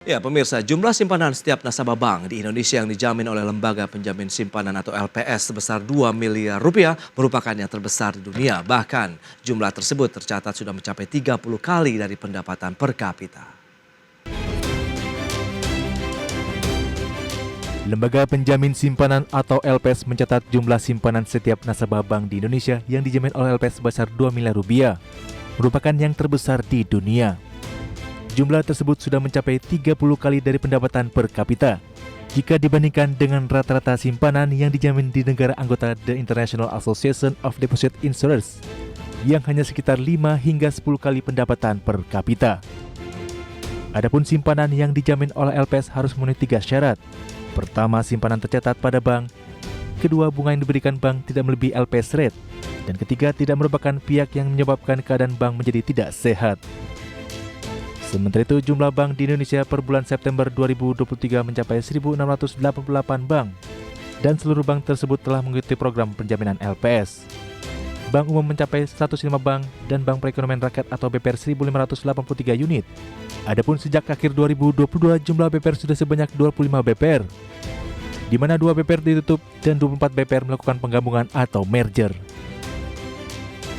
Ya, pemirsa, jumlah simpanan setiap nasabah bank di Indonesia yang dijamin oleh Lembaga Penjamin Simpanan atau LPS sebesar 2 miliar rupiah merupakan yang terbesar di dunia. Bahkan, jumlah tersebut tercatat sudah mencapai 30 kali dari pendapatan per kapita. Lembaga Penjamin Simpanan atau LPS mencatat jumlah simpanan setiap nasabah bank di Indonesia yang dijamin oleh LPS sebesar 2 miliar rupiah, merupakan yang terbesar di dunia. Jumlah tersebut sudah mencapai 30 kali dari pendapatan per kapita jika dibandingkan dengan rata-rata simpanan yang dijamin di negara anggota The International Association of Deposit Insurers yang hanya sekitar 5 hingga 10 kali pendapatan per kapita. Adapun simpanan yang dijamin oleh LPS harus memenuhi 3 syarat. Pertama, simpanan tercatat pada bank. Kedua, bunga yang diberikan bank tidak melebihi LPS rate. Dan ketiga, tidak merupakan pihak yang menyebabkan keadaan bank menjadi tidak sehat. Sementara itu, jumlah bank di Indonesia per bulan September 2023 mencapai 1.688 bank, dan seluruh bank tersebut telah mengikuti program penjaminan LPS. Bank umum mencapai 105 bank, dan Bank Perekonomian Rakyat atau BPR 1.583 unit. Adapun sejak akhir 2022, jumlah BPR sudah sebanyak 25 BPR, di mana 2 BPR ditutup dan 24 BPR melakukan penggabungan atau merger.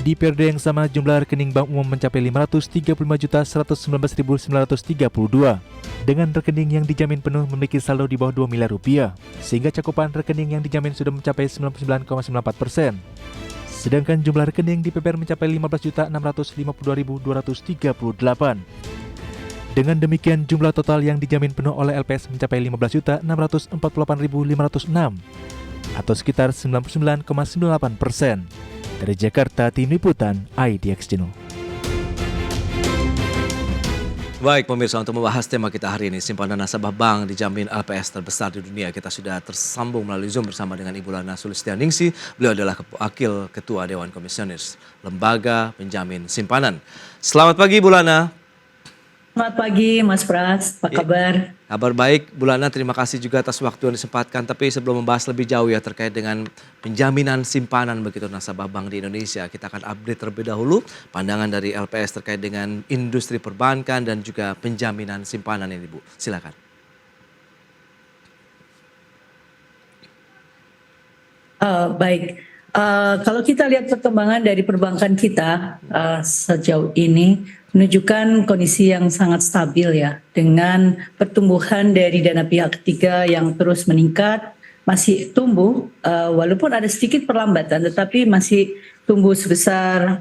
Di periode yang sama, jumlah rekening bank umum mencapai 535.119.932 dengan rekening yang dijamin penuh memiliki saldo di bawah 2 miliar rupiah, sehingga cakupan rekening yang dijamin sudah mencapai 99,94%. Sedangkan jumlah rekening di PPR mencapai 15.652.238. Dengan demikian, jumlah total yang dijamin penuh oleh LPS mencapai 15.648.506 atau sekitar 99,98%. Dari Jakarta, Tim Liputan IDX Channel. Baik pemirsa, untuk membahas tema kita hari ini, simpanan nasabah bank dijamin LPS terbesar di dunia, kita sudah tersambung melalui Zoom bersama dengan Ibu Lana Sulistianingsih. Beliau adalah Wakil Ketua Dewan Komisioner Lembaga Penjamin Simpanan. Selamat pagi, Ibu Lana. Selamat pagi Mas Pras, apa kabar? Kabar baik, Bu Lana, terima kasih juga atas waktu yang disempatkan. Tapi sebelum membahas lebih jauh ya terkait dengan penjaminan simpanan begitu nasabah bank di Indonesia, kita akan update terlebih dahulu pandangan dari LPS terkait dengan industri perbankan dan juga penjaminan simpanan ini, Bu. Silakan. Baik. Kalau kita lihat perkembangan dari perbankan kita sejauh ini menunjukkan kondisi yang sangat stabil ya, dengan pertumbuhan dari dana pihak ketiga yang terus meningkat, masih tumbuh walaupun ada sedikit perlambatan, tetapi masih tumbuh sebesar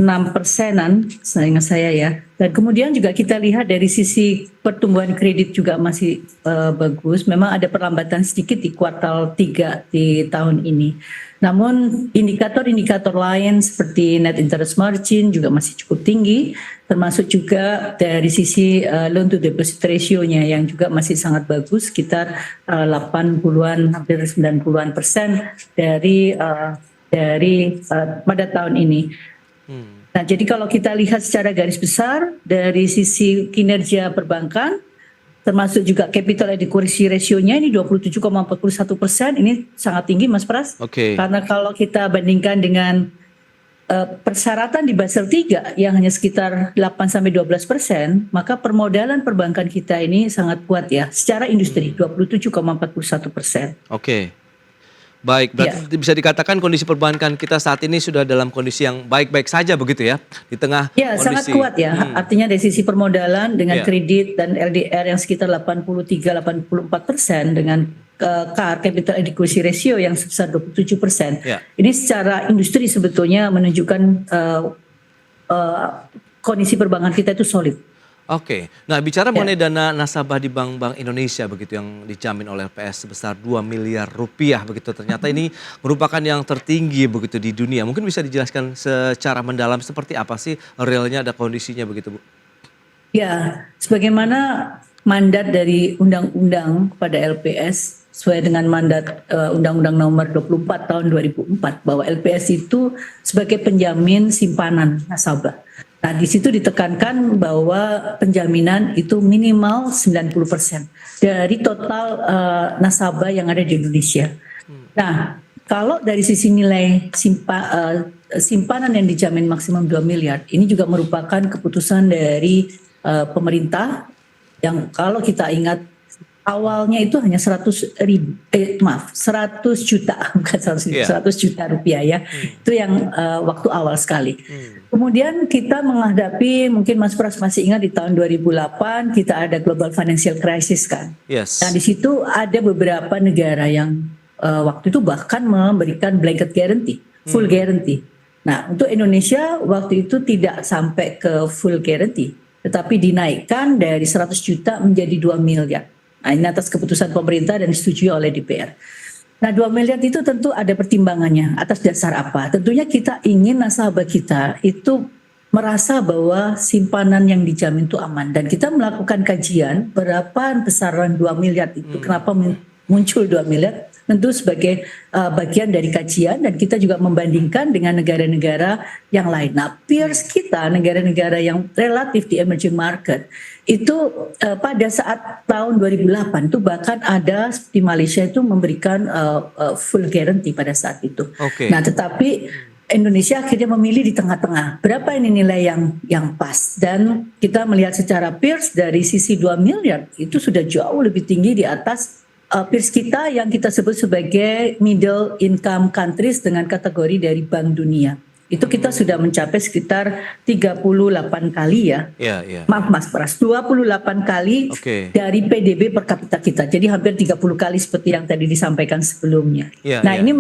6%-an seingat saya ya. Dan kemudian juga kita lihat dari sisi pertumbuhan kredit juga masih bagus. Memang ada perlambatan sedikit di kuartal 3 di tahun ini. Namun indikator-indikator lain seperti net interest margin juga masih cukup tinggi, termasuk juga dari sisi loan to deposit ratio-nya yang juga masih sangat bagus, sekitar 80-an hampir 90-an persen dari pada tahun ini. Nah, jadi kalau kita lihat secara garis besar dari sisi kinerja perbankan, termasuk juga capital adequacy ratio-nya ini 27,41%, ini sangat tinggi Mas Pras. Oke. Karena kalau kita bandingkan dengan persyaratan di Basel III yang hanya sekitar 8-12%, maka permodalan perbankan kita ini sangat kuat ya, secara industri 27,41%. Oke. Baik, berarti bisa dikatakan kondisi perbankan kita saat ini sudah dalam kondisi yang baik-baik saja begitu ya, di tengah ya, kondisi. sangat kuat ya, artinya dari sisi permodalan dengan kredit dan LDR yang sekitar 83-84% dengan CAR, capital adequacy ratio yang sebesar 27%. Ini secara industri sebetulnya menunjukkan kondisi perbankan kita itu solid. Oke, nah bicara mengenai dana nasabah di bank-bank Indonesia begitu yang dijamin oleh LPS sebesar 2 miliar rupiah begitu, ternyata ini merupakan yang tertinggi begitu di dunia. Mungkin bisa dijelaskan secara mendalam seperti apa sih realnya ada kondisinya begitu, Bu? Ya, sebagaimana mandat dari undang-undang pada LPS sesuai dengan mandat Undang-Undang Nomor 24 Tahun 2004 bahwa LPS itu sebagai penjamin simpanan nasabah. Nah, di situ ditekankan bahwa penjaminan itu minimal 90% dari total nasabah yang ada di Indonesia. Nah, kalau dari sisi nilai simpanan yang dijamin maksimum 2 miliar, ini juga merupakan keputusan dari pemerintah yang kalau kita ingat awalnya itu hanya 100 juta, bukan 100 ribu, Iya. 100 juta rupiah ya. Itu yang waktu awal sekali. Kemudian kita menghadapi, mungkin Mas Pras masih ingat di tahun 2008 kita ada global financial crisis kan. Yes. Nah di situ ada beberapa negara yang waktu itu bahkan memberikan blanket guarantee, full guarantee. Nah untuk Indonesia waktu itu tidak sampai ke full guarantee, tetapi dinaikkan dari 100 juta menjadi 2 miliar. Nah ini atas keputusan pemerintah dan disetujui oleh DPR. Nah 2 miliar itu tentu ada pertimbangannya. Atas dasar apa? Tentunya kita ingin nasabah kita itu merasa bahwa simpanan yang dijamin itu aman. Dan kita melakukan kajian berapa besaran 2 miliar itu. Kenapa muncul 2 miliar? Tentu sebagai bagian dari kajian, dan kita juga membandingkan dengan negara-negara yang lain. Nah, peers kita, negara-negara yang relatif di emerging market, itu pada saat tahun 2008 itu bahkan ada di Malaysia itu memberikan full guarantee pada saat itu. Oke. Nah, tetapi Indonesia akhirnya memilih di tengah-tengah. Berapa ini nilai yang pas? Dan kita melihat secara peers dari sisi 2 miliar itu sudah jauh lebih tinggi di atas peers kita yang kita sebut sebagai middle income countries dengan kategori dari Bank Dunia. Itu kita sudah mencapai sekitar 38 kali ya. Iya, iya. Maaf Mas Pras, 28 kali Oke. dari PDB per kapita kita. Jadi hampir 30 kali seperti yang tadi disampaikan sebelumnya. Iya, Nah iya. ini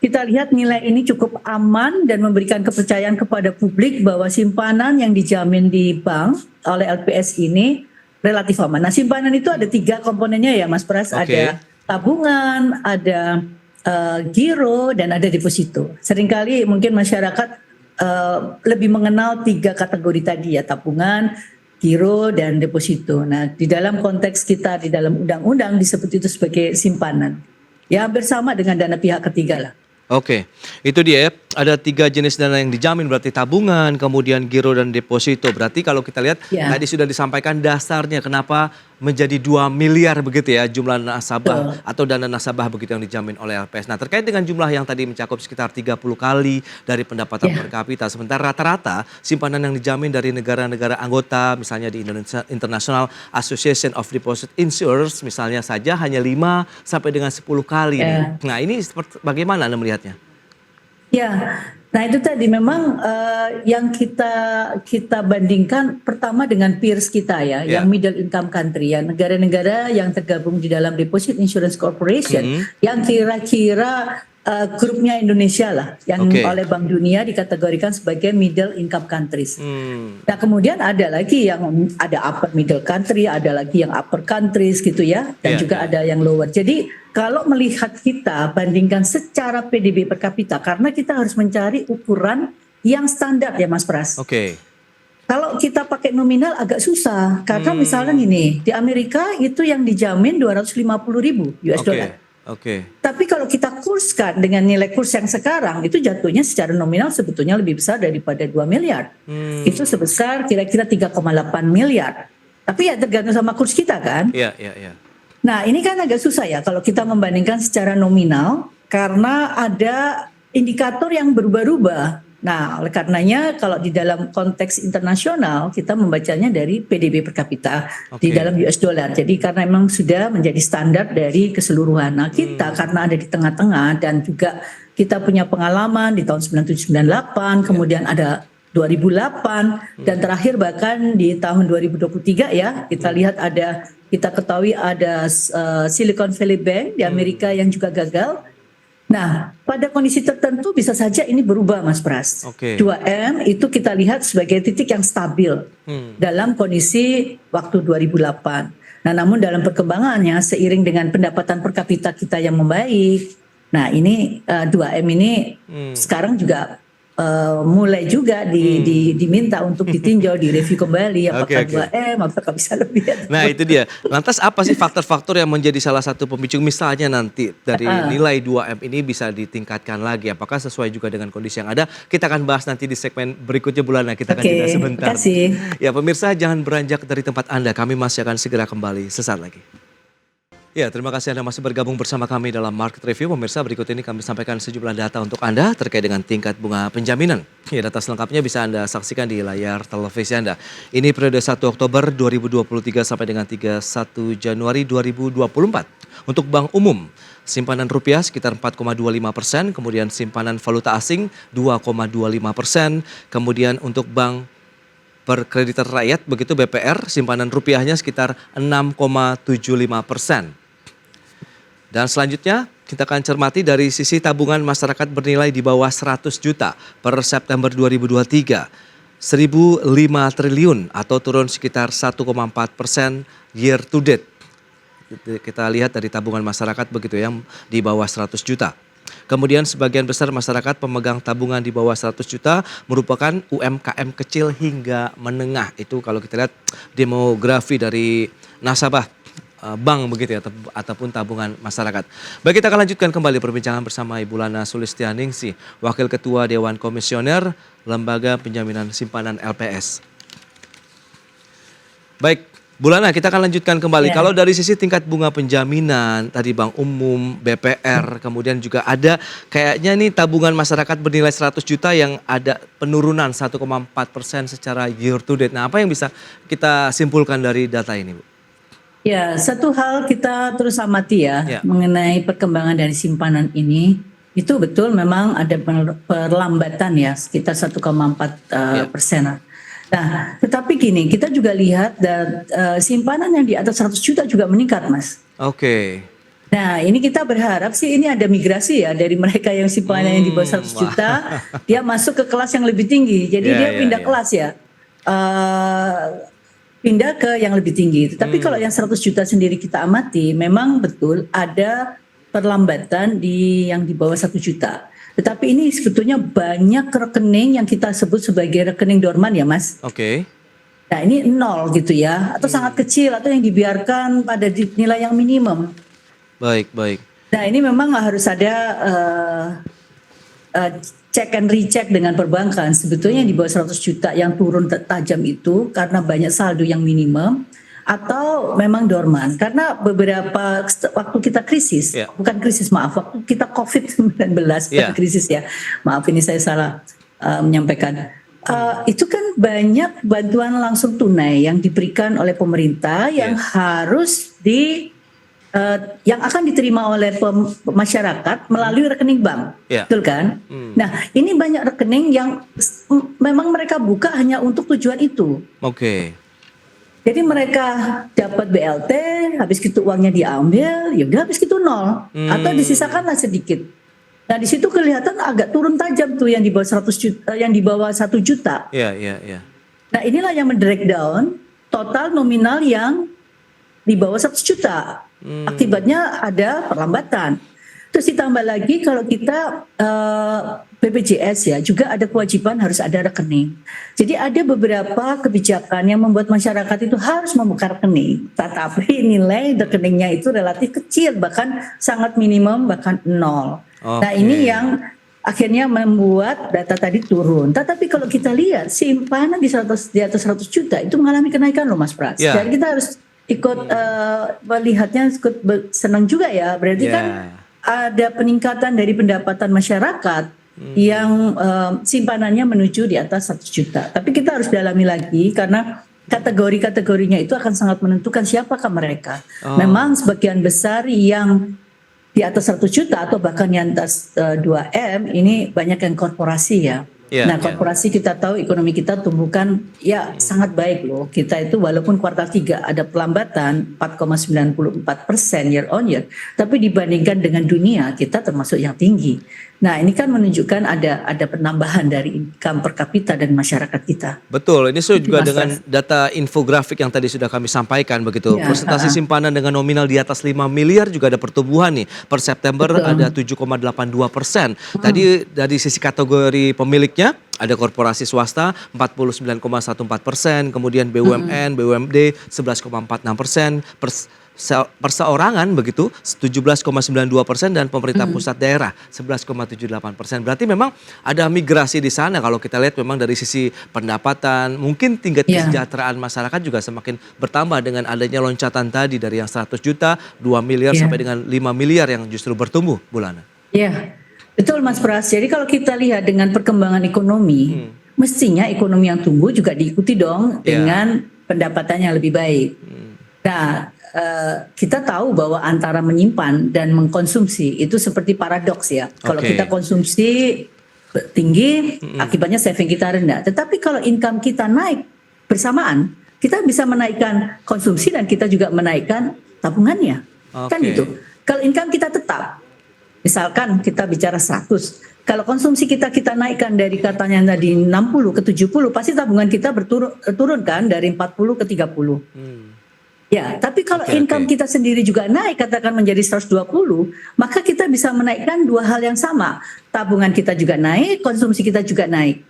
kita lihat nilai ini cukup aman dan memberikan kepercayaan kepada publik bahwa simpanan yang dijamin di bank oleh LPS ini relatif aman. Nah simpanan itu ada 3 komponennya ya Mas Pras. Oke. Ada tabungan, ada giro, dan ada deposito. Seringkali mungkin masyarakat lebih mengenal 3 kategori tadi ya, tabungan, giro, dan deposito. Nah di dalam konteks kita, di dalam undang-undang disebut itu sebagai simpanan. Ya hampir sama dengan dana pihak ketiga lah. Oke, itu dia ya. Ada 3 jenis dana yang dijamin, berarti tabungan, kemudian giro dan deposito. Berarti kalau kita lihat Ya. tadi sudah disampaikan dasarnya kenapa menjadi 2 miliar begitu ya jumlah nasabah atau dana nasabah begitu yang dijamin oleh LPS. Nah terkait dengan jumlah yang tadi mencakup sekitar 30 kali dari pendapatan Ya. per kapita. Sementara rata-rata simpanan yang dijamin dari negara-negara anggota misalnya di Indonesia International Association of Deposit Insurers misalnya saja hanya 5 sampai dengan 10 kali. Ya. Nah ini bagaimana Anda melihatnya? Ya, nah itu tadi memang yang kita bandingkan pertama dengan peers kita ya, Ya. yang middle income country ya, negara-negara yang tergabung di dalam Deposit Insurance Corporation, yang kira-kira grupnya Indonesia lah, yang Oke. oleh Bank Dunia dikategorikan sebagai middle income countries. Hmm. Nah kemudian ada lagi yang ada upper middle country, ada lagi yang upper countries gitu ya, dan Iya, juga iya. ada yang lower. Jadi kalau melihat kita bandingkan secara PDB per kapita, karena kita harus mencari ukuran yang standar ya Mas Pras. Oke. Kalau kita pakai nominal agak susah, karena misalnya gini, di Amerika itu yang dijamin 250.000 US Oke. dollar. Oke. Tapi kalau kita kurskan dengan nilai kurs yang sekarang, itu jatuhnya secara nominal sebetulnya lebih besar daripada 2 miliar. Itu sebesar kira-kira 3,8 miliar. Tapi ya tergantung sama kurs kita kan. Iya, iya, iya. Nah ini kan agak susah ya kalau kita membandingkan secara nominal, karena ada indikator yang berubah-ubah. Nah oleh karenanya kalau di dalam konteks internasional kita membacanya dari PDB per kapita Oke. di dalam US dollar. Jadi karena memang sudah menjadi standar dari keseluruhan. Nah kita karena ada di tengah-tengah dan juga kita punya pengalaman di tahun 97-98, kemudian ada 2008 dan terakhir bahkan di tahun 2023 ya kita lihat kita ketahui ada Silicon Valley Bank di Amerika yang juga gagal. Nah, pada kondisi tertentu bisa saja ini berubah Mas Pras. Oke. 2M itu kita lihat sebagai titik yang stabil dalam kondisi waktu 2008. Nah, namun dalam perkembangannya seiring dengan pendapatan per kapita kita yang membaik. Nah, ini 2M ini sekarang juga mulai juga diminta untuk ditinjau, direview kembali apakah Oke, oke. 2M apakah bisa lebih. Nah itu dia. Lantas apa sih faktor-faktor yang menjadi salah satu pemicu misalnya nanti dari nilai 2M ini bisa ditingkatkan lagi? Apakah sesuai juga dengan kondisi yang ada? Kita akan bahas nanti di segmen berikutnya Bulana. Kita akan Oke, jeda sebentar. terima kasih. Ya pemirsa jangan beranjak dari tempat Anda. Kami masih akan segera kembali sesaat lagi. Ya, terima kasih Anda masih bergabung bersama kami dalam Market Review. Pemirsa, berikut ini kami sampaikan sejumlah data untuk Anda terkait dengan tingkat bunga penjaminan. Ya, data selengkapnya bisa Anda saksikan di layar televisi Anda. Ini periode 1 Oktober 2023 sampai dengan 31 Januari 2024. Untuk bank umum, simpanan rupiah sekitar 4,25%, kemudian simpanan valuta asing 2,25%, kemudian untuk bank Perkreditan Rakyat begitu BPR, simpanan rupiahnya sekitar 6,75%. Dan selanjutnya kita akan cermati dari sisi tabungan masyarakat bernilai di bawah 100 juta per September 2023. 1.005 triliun atau turun sekitar 1,4% year to date. Kita lihat dari tabungan masyarakat begitu yang di bawah 100 juta. Kemudian sebagian besar masyarakat pemegang tabungan di bawah 100 juta merupakan UMKM kecil hingga menengah. Itu kalau kita lihat demografi dari nasabah bank begitu ya, ataupun tabungan masyarakat. Baik, kita akan lanjutkan kembali perbincangan bersama Ibu Lana Sulistianingsih, Wakil Ketua Dewan Komisioner Lembaga Penjaminan Simpanan LPS. Baik, Bu Lana, kita akan lanjutkan kembali. Ya. Kalau dari sisi tingkat bunga penjaminan, tadi bank umum, BPR, kemudian juga ada kayaknya nih tabungan masyarakat bernilai 100 juta yang ada penurunan 1,4% secara year to date. Nah, apa yang bisa kita simpulkan dari data ini, Bu? Ya, satu hal kita terus amati Ya. mengenai perkembangan dari simpanan ini. Itu betul memang ada perlambatan ya, sekitar 1,4%. Nah, tetapi gini, kita juga lihat simpanan yang di atas 100 juta juga meningkat, Mas. Oke. Nah, ini kita berharap sih ini ada migrasi ya dari mereka yang simpanan yang di bawah 100 juta, dia masuk ke kelas yang lebih tinggi. Jadi Ya, dia ya, pindah ya. kelas ya. Pindah ke yang lebih tinggi. Tapi kalau yang 100 juta sendiri kita amati, memang betul ada perlambatan yang di bawah 1 juta. Tetapi ini sebetulnya banyak rekening yang kita sebut sebagai rekening dorman ya, Mas. Oke. Nah, ini 0 gitu ya, atau sangat kecil, atau yang dibiarkan pada nilai yang minimum. Baik, baik. Nah, ini memang harus ada check and recheck dengan perbankan. Sebetulnya yang di bawah 100 juta yang turun tajam itu karena banyak saldo yang minimum atau memang dorman. Karena beberapa waktu kita krisis, Ya. bukan krisis maaf, waktu kita COVID-19 Ya. bukan krisis ya. Maaf ini saya salah menyampaikan. Itu kan banyak bantuan langsung tunai yang diberikan oleh pemerintah yang harus yang akan diterima oleh masyarakat melalui rekening bank, Ya. betul kan? Nah, ini banyak rekening yang memang mereka buka hanya untuk tujuan itu. Oke. Jadi mereka dapat BLT, habis gitu uangnya diambil, ya udah habis gitu 0, atau disisakanlah sedikit. Nah, di situ kelihatan agak turun tajam tuh yang di bawah 100 juta, yang di bawah 1 juta. Iya, iya, iya. Nah, inilah yang mendrag down total nominal yang di bawah 100 juta. Akibatnya ada perlambatan. Terus ditambah lagi kalau kita BPJS ya juga ada kewajiban harus ada rekening. Jadi ada beberapa kebijakan yang membuat masyarakat itu harus membuka rekening. Tetapi nilai rekeningnya itu relatif kecil, bahkan sangat minimum, bahkan 0. Nah, Oke. ini yang akhirnya membuat data tadi turun. Tetapi kalau kita lihat simpanan di atas 100 juta itu mengalami kenaikan loh Mas Pras. Ya. Jadi kita harus ikut melihatnya, ikut senang juga ya. Berarti Ya. kan ada peningkatan dari pendapatan masyarakat yang simpanannya menuju di atas 100 juta. Tapi kita harus dalami lagi karena kategori-kategorinya itu akan sangat menentukan siapakah mereka. Memang sebagian besar yang di atas 100 juta atau bahkan di atas 2M ini banyak yang korporasi ya. Iya, Nah, iya. korporasi kita tahu ekonomi kita tumbuhkan ya sangat baik loh. Kita itu walaupun kuartal 3 ada pelambatan 4,94% year on year, tapi dibandingkan dengan dunia kita termasuk yang tinggi. Nah, ini kan menunjukkan ada penambahan dari income per kapita dan masyarakat kita. Betul, ini juga Mas dengan Pras. data infografik yang tadi sudah kami sampaikan begitu. Ya, Persentase simpanan dengan nominal di atas 5 miliar juga ada pertumbuhan nih. Per September Betul. ada 7,82%. Tadi dari sisi kategori pemiliknya ada korporasi swasta 49,14%, kemudian BUMN, BUMD 11,46%, perseorangan begitu 17,92% dan pemerintah pusat daerah 11,78%. Berarti memang ada migrasi di sana kalau kita lihat memang dari sisi pendapatan, mungkin tingkat kesejahteraan masyarakat juga semakin bertambah dengan adanya loncatan tadi dari yang 100 juta, 2 miliar sampai dengan 5 miliar yang justru bertumbuh, Bulana. Iya, betul Mas Pras. Jadi kalau kita lihat dengan perkembangan ekonomi, mestinya ekonomi yang tumbuh juga diikuti dong dengan pendapatan yang lebih baik. Nah, kita tahu bahwa antara menyimpan dan mengkonsumsi itu seperti paradoks ya. Kalau kita konsumsi tinggi, akibatnya saving kita rendah. Tetapi kalau income kita naik bersamaan, kita bisa menaikkan konsumsi dan kita juga menaikkan tabungannya. Kan gitu. Kalau income kita tetap, misalkan kita bicara 100, kalau konsumsi kita naikkan dari katanya tadi 60 ke 70, pasti tabungan kita turun kan dari 40 ke 30. Ya, tapi kalau income kita sendiri juga naik, katakan menjadi 120, maka kita bisa menaikkan dua hal yang sama. Tabungan kita juga naik, konsumsi kita juga naik.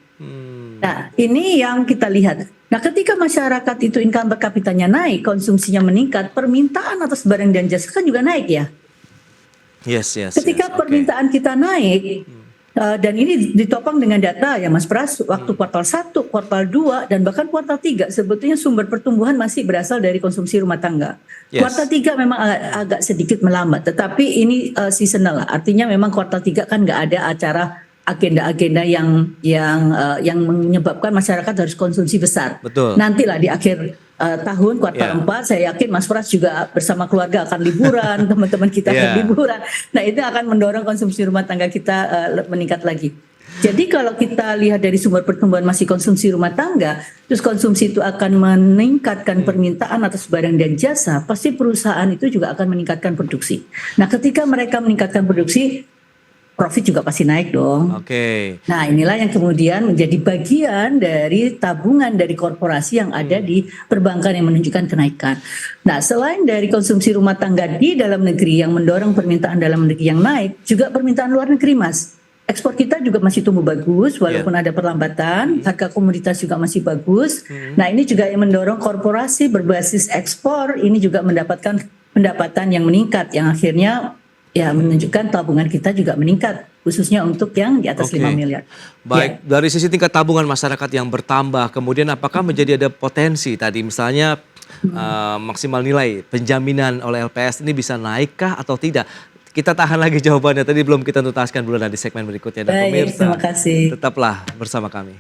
Nah, ini yang kita lihat. Nah, ketika masyarakat itu income per kapitanya naik, konsumsinya meningkat, permintaan atas barang dan jasa kan juga naik ya. Ketika permintaan kita naik, dan ini ditopang dengan data ya Mas Pras, waktu kuartal 1, kuartal 2, dan bahkan kuartal 3 sebetulnya sumber pertumbuhan masih berasal dari konsumsi rumah tangga. Kuartal 3 memang agak sedikit melambat, tetapi ini seasonal lah. Artinya memang kuartal 3 kan nggak ada acara agenda-agenda yang menyebabkan masyarakat harus konsumsi besar. Betul. Nantilah di akhir tahun kuartal 4 saya yakin Mas Pras juga bersama keluarga akan liburan, teman-teman kita akan liburan. Nah, itu akan mendorong konsumsi rumah tangga kita meningkat lagi. Jadi kalau kita lihat dari sumber pertumbuhan masih konsumsi rumah tangga, terus konsumsi itu akan meningkatkan permintaan atas barang dan jasa, pasti perusahaan itu juga akan meningkatkan produksi. Nah, ketika mereka meningkatkan produksi, profit juga pasti naik dong. Nah, inilah yang kemudian menjadi bagian dari tabungan dari korporasi yang ada di perbankan yang menunjukkan kenaikan. Nah, selain dari konsumsi rumah tangga di dalam negeri yang mendorong permintaan dalam negeri yang naik, juga permintaan luar negeri, Mas. Ekspor kita juga masih tumbuh bagus walaupun ada perlambatan, harga komoditas juga masih bagus. Nah, ini juga yang mendorong korporasi berbasis ekspor ini juga mendapatkan pendapatan yang meningkat yang akhirnya ya menunjukkan tabungan kita juga meningkat, khususnya untuk yang di atas 5 miliar. Baik, dari sisi tingkat tabungan masyarakat yang bertambah, kemudian apakah menjadi ada potensi tadi misalnya maksimal nilai penjaminan oleh LPS ini bisa naikkah atau tidak? Kita tahan lagi jawabannya, tadi belum kita tuntaskan Bulana di segmen berikutnya. Dan pemirsa, terima kasih. Tetaplah bersama kami.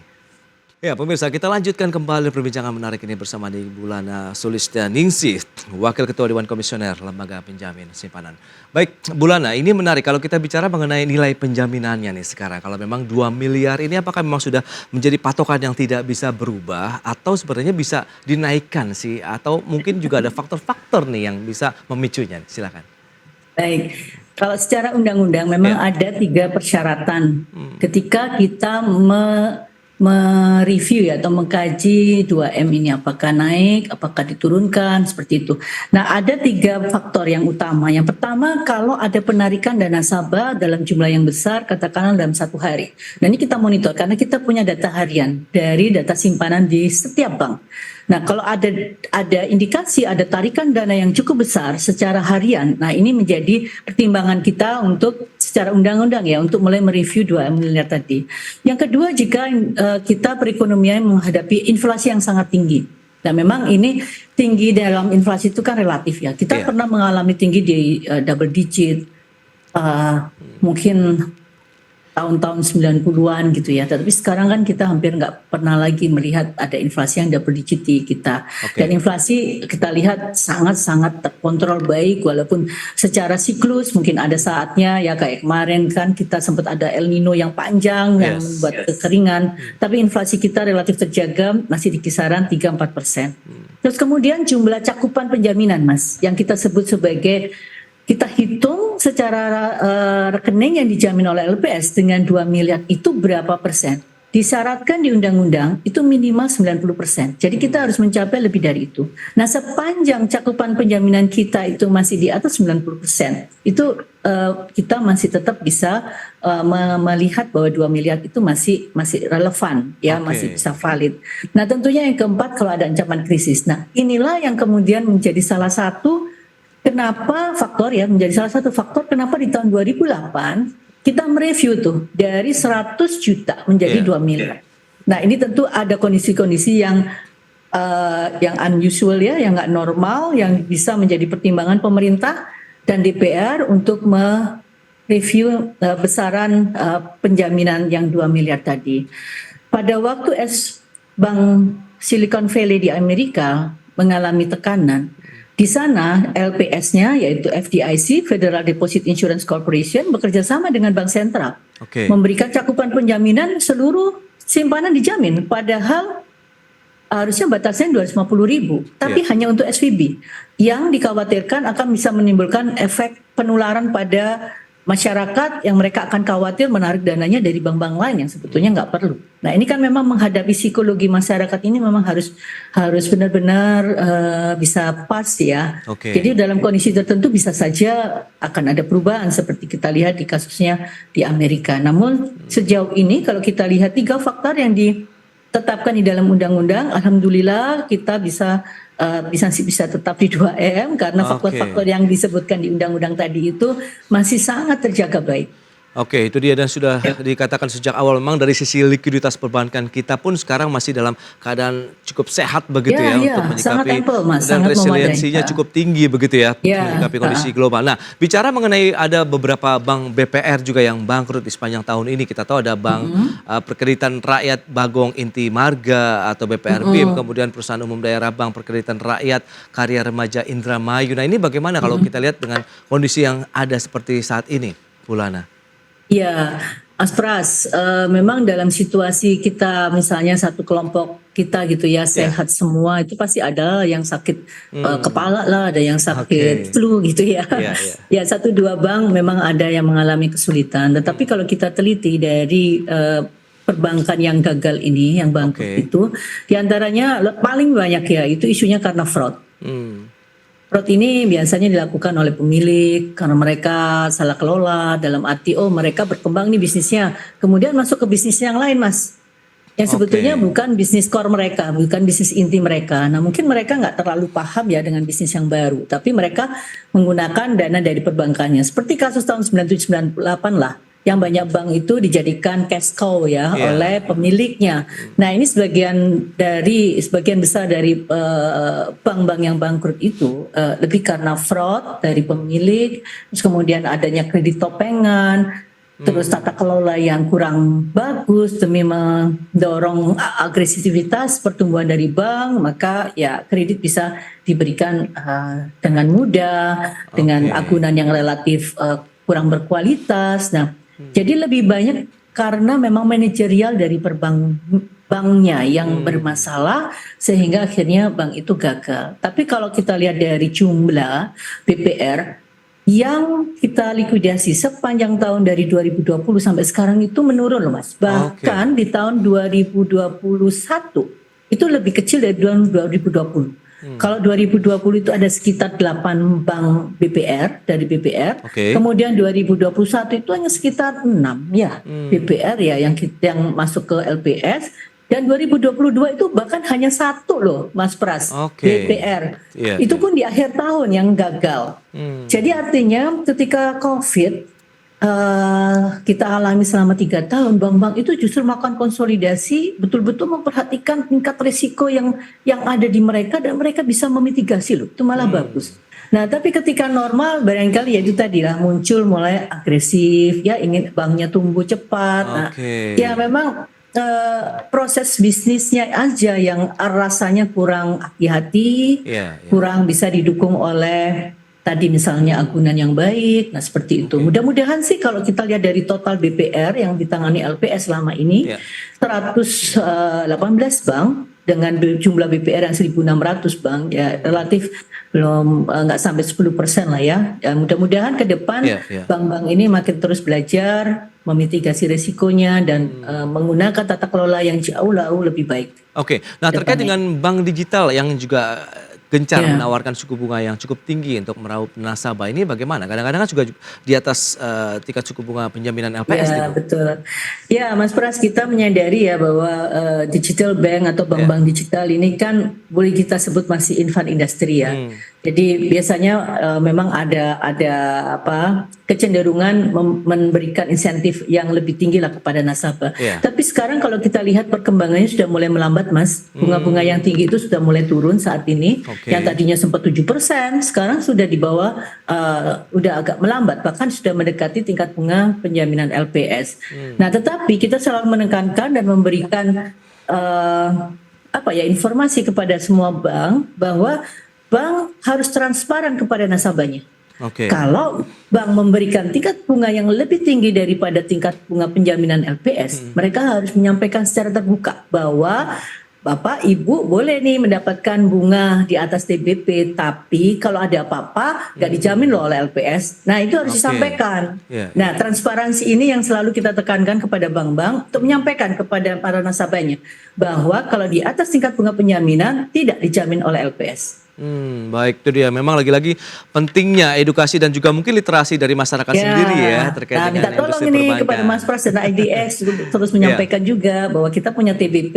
Ya pemirsa, kita lanjutkan kembali perbincangan menarik ini bersama di Bulana Sulistianingsih, Wakil Ketua Dewan Komisioner Lembaga Penjamin Simpanan. Baik Bulana, ini menarik kalau kita bicara mengenai nilai penjaminannya nih sekarang. Kalau memang 2 miliar ini apakah memang sudah menjadi patokan yang tidak bisa berubah atau sebenarnya bisa dinaikkan sih? Atau mungkin juga ada faktor-faktor nih yang bisa memicunya? Silakan. Baik, kalau secara undang-undang memang ada 3 persyaratan ketika kita mereview ya atau mengkaji 2M ini apakah naik, apakah diturunkan seperti itu. Nah, ada 3 faktor yang utama. Yang pertama, kalau ada penarikan dana nasabah dalam jumlah yang besar, katakanlah dalam 1 hari. Dan ini kita monitor karena kita punya data harian dari data simpanan di setiap bank. Nah, kalau ada indikasi ada tarikan dana yang cukup besar secara harian, nah ini menjadi pertimbangan kita untuk secara undang-undang ya untuk mulai mereview 2 miliar tadi. Yang kedua, jika kita perekonomian menghadapi inflasi yang sangat tinggi. Nah, memang ini tinggi dalam inflasi itu kan relatif ya. Kita pernah mengalami tinggi di double digit, mungkin tahun-tahun 90-an gitu ya. Tapi sekarang kan kita hampir nggak pernah lagi melihat ada inflasi yang double digit di kita. Dan inflasi kita lihat sangat-sangat terkontrol baik walaupun secara siklus mungkin ada saatnya ya kayak kemarin kan kita sempat ada El Nino yang panjang yang membuat kekeringan. Tapi inflasi kita relatif terjaga masih di kisaran 3-4%. Terus kemudian jumlah cakupan penjaminan Mas yang kita sebut sebagai kita hitung secara rekening yang dijamin oleh LPS dengan 2 miliar itu berapa persen. Disyaratkan di undang-undang itu minimal 90%. Jadi kita harus mencapai lebih dari itu. Nah, sepanjang cakupan penjaminan kita itu masih di atas 90%, itu kita masih tetap bisa melihat bahwa 2 miliar itu masih relevan, ya masih bisa valid. Nah, tentunya yang keempat kalau ada ancaman krisis. Nah, inilah yang kemudian menjadi salah satu kenapa faktor ya menjadi salah satu faktor kenapa di tahun 2008 kita mereview tuh dari 100 juta menjadi Iya. 2 miliar. Nah ini tentu ada kondisi-kondisi yang unusual ya, yang nggak normal, yang bisa menjadi pertimbangan pemerintah dan DPR untuk mereview besaran penjaminan yang 2 miliar tadi. Pada waktu Bank Silicon Valley di Amerika mengalami tekanan, di sana LPS-nya yaitu FDIC (Federal Deposit Insurance Corporation) bekerja sama dengan bank sentral Oke. memberikan cakupan penjaminan seluruh simpanan dijamin, padahal harusnya batasnya 250.000, tapi hanya untuk SVB yang dikhawatirkan akan bisa menimbulkan efek penularan pada masyarakat yang mereka akan khawatir menarik dananya dari bank-bank lain yang sebetulnya nggak perlu. Nah ini kan memang menghadapi psikologi masyarakat ini memang harus benar-benar bisa pas ya. Oke. Jadi dalam kondisi tertentu bisa saja akan ada perubahan seperti kita lihat di kasusnya di Amerika. Namun sejauh ini kalau kita lihat 3 faktor yang ditetapkan di dalam undang-undang, alhamdulillah kita bisa tetap di 2M karena faktor-faktor yang disebutkan di undang-undang tadi itu masih sangat terjaga baik. Oke, itu dia dan sudah dikatakan sejak awal memang dari sisi likuiditas perbankan kita pun sekarang masih dalam keadaan cukup sehat begitu Ya, untuk sangat menyikapi ample, Mas, dan sangat resiliensinya memadai. cukup tinggi begitu ya Ya, menyikapi kondisi global. Nah, bicara mengenai ada beberapa bank BPR juga yang bangkrut di sepanjang tahun ini. Kita tahu ada Bank Perkreditan Rakyat Bagong Inti Marga atau BPR BIM, kemudian Perusahaan Umum Daerah Bank Perkreditan Rakyat Karya Remaja Indramayu. Nah, ini bagaimana kalau kita lihat dengan kondisi yang ada seperti saat ini, Bu Lana? Ya, Mas Pras, memang dalam situasi kita misalnya satu kelompok kita gitu ya sehat semua itu pasti ada yang sakit kepala lah, ada yang sakit flu gitu ya. Ya 1-2 bank memang ada yang mengalami kesulitan. Tetapi kalau kita teliti dari perbankan yang gagal ini, yang bangkrut itu, diantaranya paling banyak ya itu isunya karena fraud. Fraud ini biasanya dilakukan oleh pemilik karena mereka salah kelola dalam arti mereka berkembang nih bisnisnya, kemudian masuk ke bisnis yang lain Mas, yang sebetulnya bukan bisnis core mereka, bukan bisnis inti mereka. Nah mungkin mereka nggak terlalu paham ya dengan bisnis yang baru, tapi mereka menggunakan dana dari perbankannya seperti kasus tahun 97-98 lah, yang banyak bank itu dijadikan cash cow ya oleh pemiliknya. Nah ini sebagian besar dari bank-bank yang bangkrut itu lebih karena fraud dari pemilik, terus kemudian adanya kredit topengan, terus tata kelola yang kurang bagus demi mendorong agresivitas pertumbuhan dari bank, maka ya kredit bisa diberikan dengan mudah, dengan agunan yang relatif kurang berkualitas. Nah jadi lebih banyak karena memang manajerial dari banknya yang bermasalah sehingga akhirnya bank itu gagal. Tapi kalau kita lihat dari jumlah BPR yang kita likuidasi sepanjang tahun dari 2020 sampai sekarang itu menurun loh Mas. Bahkan di tahun 2021 itu lebih kecil dari tahun 2020. Kalau 2020 itu ada sekitar 8 bank BPR dari BPR, kemudian 2021 itu hanya sekitar 6 ya BPR ya yang masuk ke LPS, dan 2022 itu bahkan hanya 1 loh Mas Pras BPR. Itu pun di akhir tahun yang gagal. Jadi artinya ketika COVID kita alami selama 3 tahun, bank-bank itu justru melakukan konsolidasi, betul-betul memperhatikan tingkat risiko yang ada di mereka dan mereka bisa memitigasi loh, itu malah bagus. Nah tapi ketika normal barangkali ya itu tadi lah muncul mulai agresif ya, ingin banknya tumbuh cepat. Nah ya memang proses bisnisnya aja yang rasanya kurang hati-hati, kurang bisa didukung oleh tadi misalnya agunan yang baik. Nah seperti itu. Mudah-mudahan sih kalau kita lihat dari total BPR yang ditangani LPS selama ini 118 bank dengan jumlah BPR yang 1.600 bank ya relatif belum nggak sampai 10% lah ya. Mudah-mudahan ke depan bank-bank ini makin terus belajar memitigasi resikonya dan menggunakan tata kelola yang jauh lebih baik. Nah terkait dengan bank digital yang juga gencar menawarkan suku bunga yang cukup tinggi untuk meraup nasabah, ini bagaimana? Kadang-kadang kan juga di atas tingkat suku bunga penjaminan LPS. Ya betul. Ya Mas Pras, kita menyadari ya bahwa digital bank atau bank-bank digital ini kan boleh kita sebut masih infant industry ya. Jadi biasanya memang ada apa kecenderungan memberikan insentif yang lebih tinggi lah kepada nasabah. Iya. Tapi sekarang kalau kita lihat perkembangannya sudah mulai melambat, Mas. Bunga-bunga yang tinggi itu sudah mulai turun saat ini. Oke. Yang tadinya sempat 7%, sekarang sudah di bawah, udah agak melambat, bahkan sudah mendekati tingkat bunga penjaminan LPS. Nah, tetapi kita selalu menekankan dan memberikan informasi kepada semua bank bahwa bank harus transparan kepada nasabahnya. Oke. Kalau bank memberikan tingkat bunga yang lebih tinggi daripada tingkat bunga penjaminan LPS, mereka harus menyampaikan secara terbuka bahwa Bapak, Ibu boleh nih mendapatkan bunga di atas TBP, tapi kalau ada apa-apa nggak dijamin loh oleh LPS. Nah, itu harus Oke. disampaikan. Iya, Nah, transparansi ini yang selalu kita tekankan kepada bank-bank untuk menyampaikan kepada para nasabahnya bahwa kalau di atas tingkat bunga penjaminan tidak dijamin oleh LPS. Baik, itu dia. Memang lagi-lagi pentingnya edukasi dan juga mungkin literasi dari masyarakat sendiri ya terkait nah, dengan minta tolong industri ini perbankan. kepada Mas Pras dan IDX terus menyampaikan juga bahwa kita punya TBP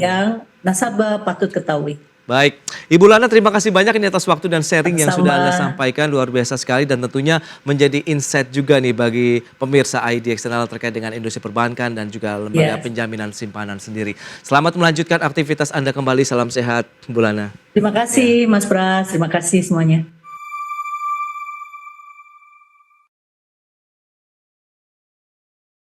yang nasabah patut ketahui. Baik, Ibu Lana terima kasih banyak ini atas waktu dan sharing yang Sama-sama. sudah Anda sampaikan, luar biasa sekali dan tentunya menjadi insight juga nih bagi pemirsa ID Eksternal terkait dengan industri perbankan dan juga lembaga Yes. penjaminan simpanan sendiri. Selamat melanjutkan aktivitas Anda kembali, salam sehat Bu Lana. Terima kasih Mas Pras, terima kasih semuanya.